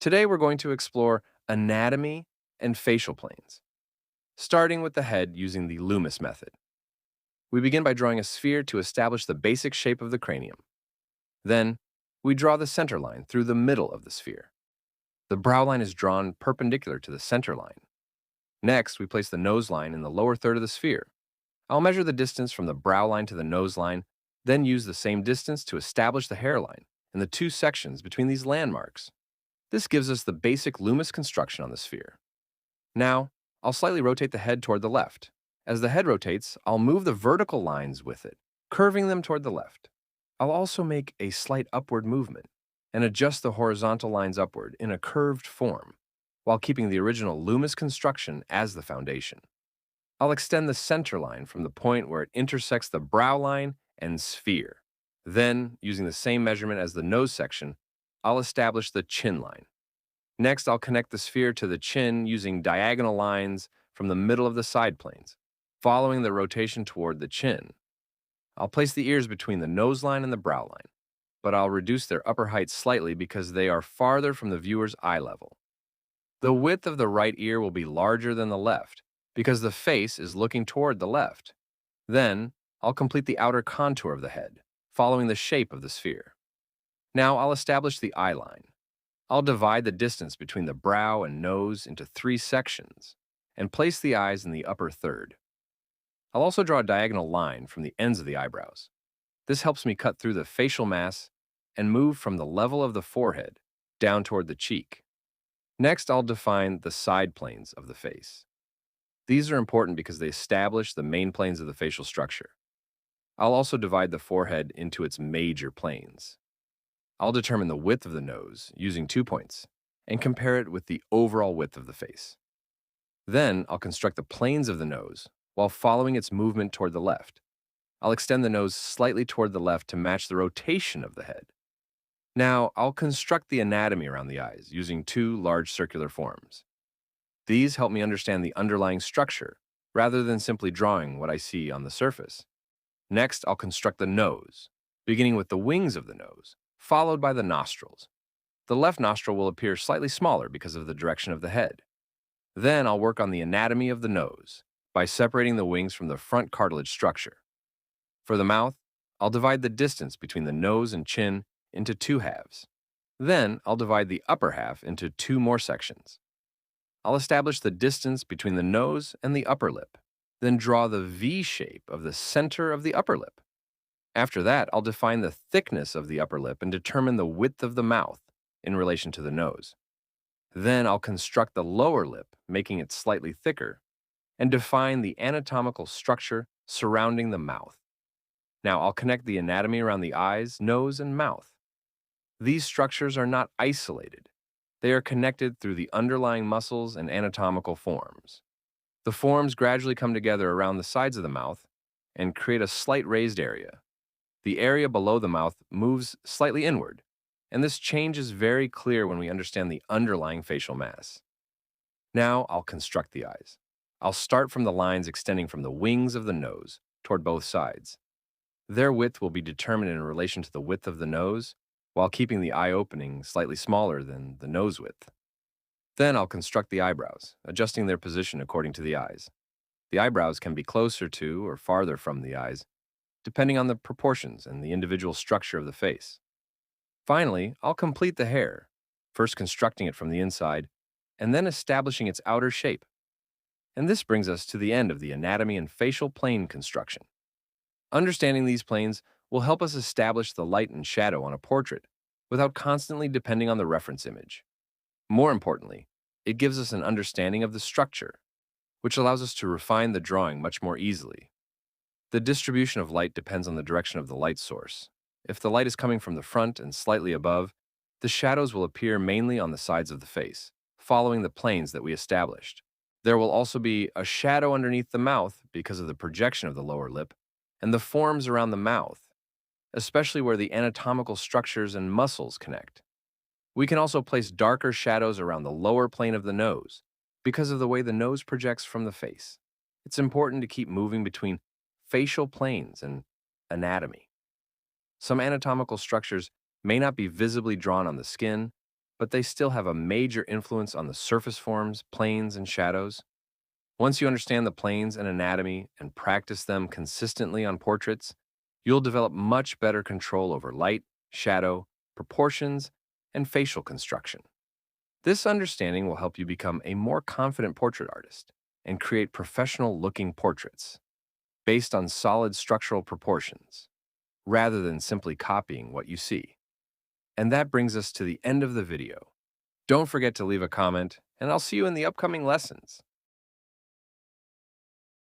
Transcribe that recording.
Today we're going to explore anatomy and facial planes, starting with the head using the Loomis method. We begin by drawing a sphere to establish the basic shape of the cranium. Then, we draw the center line through the middle of the sphere. The brow line is drawn perpendicular to the center line. Next, we place the nose line in the lower third of the sphere. I'll measure the distance from the brow line to the nose line, then use the same distance to establish the hairline and the two sections between these landmarks. This gives us the basic Loomis construction on the sphere. Now, I'll slightly rotate the head toward the left. As the head rotates, I'll move the vertical lines with it, curving them toward the left. I'll also make a slight upward movement and adjust the horizontal lines upward in a curved form, while keeping the original Loomis construction as the foundation. I'll extend the center line from the point where it intersects the brow line and sphere. Then, using the same measurement as the nose section, I'll establish the chin line. Next, I'll connect the sphere to the chin using diagonal lines from the middle of the side planes, following the rotation toward the chin. I'll place the ears between the nose line and the brow line, but I'll reduce their upper height slightly because they are farther from the viewer's eye level. The width of the right ear will be larger than the left because the face is looking toward the left. Then, I'll complete the outer contour of the head, following the shape of the sphere. Now I'll establish the eye line. I'll divide the distance between the brow and nose into 3 sections and place the eyes in the upper third. I'll also draw a diagonal line from the ends of the eyebrows. This helps me cut through the facial mass and move from the level of the forehead down toward the cheek. Next, I'll define the side planes of the face. These are important because they establish the main planes of the facial structure. I'll also divide the forehead into its major planes. I'll determine the width of the nose using 2 points and compare it with the overall width of the face. Then I'll construct the planes of the nose while following its movement toward the left. I'll extend the nose slightly toward the left to match the rotation of the head. Now I'll construct the anatomy around the eyes using 2 large circular forms. These help me understand the underlying structure rather than simply drawing what I see on the surface. Next, I'll construct the nose, beginning with the wings of the nose, followed by the nostrils. The left nostril will appear slightly smaller because of the direction of the head. Then I'll work on the anatomy of the nose by separating the wings from the front cartilage structure. For the mouth, I'll divide the distance between the nose and chin into 2 halves. Then I'll divide the upper half into 2 more sections. I'll establish the distance between the nose and the upper lip, then draw the V shape of the center of the upper lip. After that, I'll define the thickness of the upper lip and determine the width of the mouth in relation to the nose. Then I'll construct the lower lip, making it slightly thicker, and define the anatomical structure surrounding the mouth. Now I'll connect the anatomy around the eyes, nose, and mouth. These structures are not isolated. They are connected through the underlying muscles and anatomical forms. The forms gradually come together around the sides of the mouth and create a slight raised area. The area below the mouth moves slightly inward, and this change is very clear when we understand the underlying facial mass. Now I'll construct the eyes. I'll start from the lines extending from the wings of the nose toward both sides. Their width will be determined in relation to the width of the nose, while keeping the eye opening slightly smaller than the nose width. Then I'll construct the eyebrows, adjusting their position according to the eyes. The eyebrows can be closer to or farther from the eyes, depending on the proportions and the individual structure of the face. Finally, I'll complete the hair, first constructing it from the inside, and then establishing its outer shape. And this brings us to the end of the anatomy and facial plane construction. Understanding these planes will help us establish the light and shadow on a portrait without constantly depending on the reference image. More importantly, it gives us an understanding of the structure, which allows us to refine the drawing much more easily. The distribution of light depends on the direction of the light source. If the light is coming from the front and slightly above, the shadows will appear mainly on the sides of the face, following the planes that we established. There will also be a shadow underneath the mouth because of the projection of the lower lip and the forms around the mouth, especially where the anatomical structures and muscles connect. We can also place darker shadows around the lower plane of the nose because of the way the nose projects from the face. It's important to keep moving between facial planes and anatomy. Some anatomical structures may not be visibly drawn on the skin, but they still have a major influence on the surface forms, planes, and shadows. Once you understand the planes and anatomy and practice them consistently on portraits, you'll develop much better control over light, shadow, proportions, and facial construction. This understanding will help you become a more confident portrait artist and create professional-looking portraits based on solid structural proportions, rather than simply copying what you see. And that brings us to the end of the video. Don't forget to leave a comment, and I'll see you in the upcoming lessons.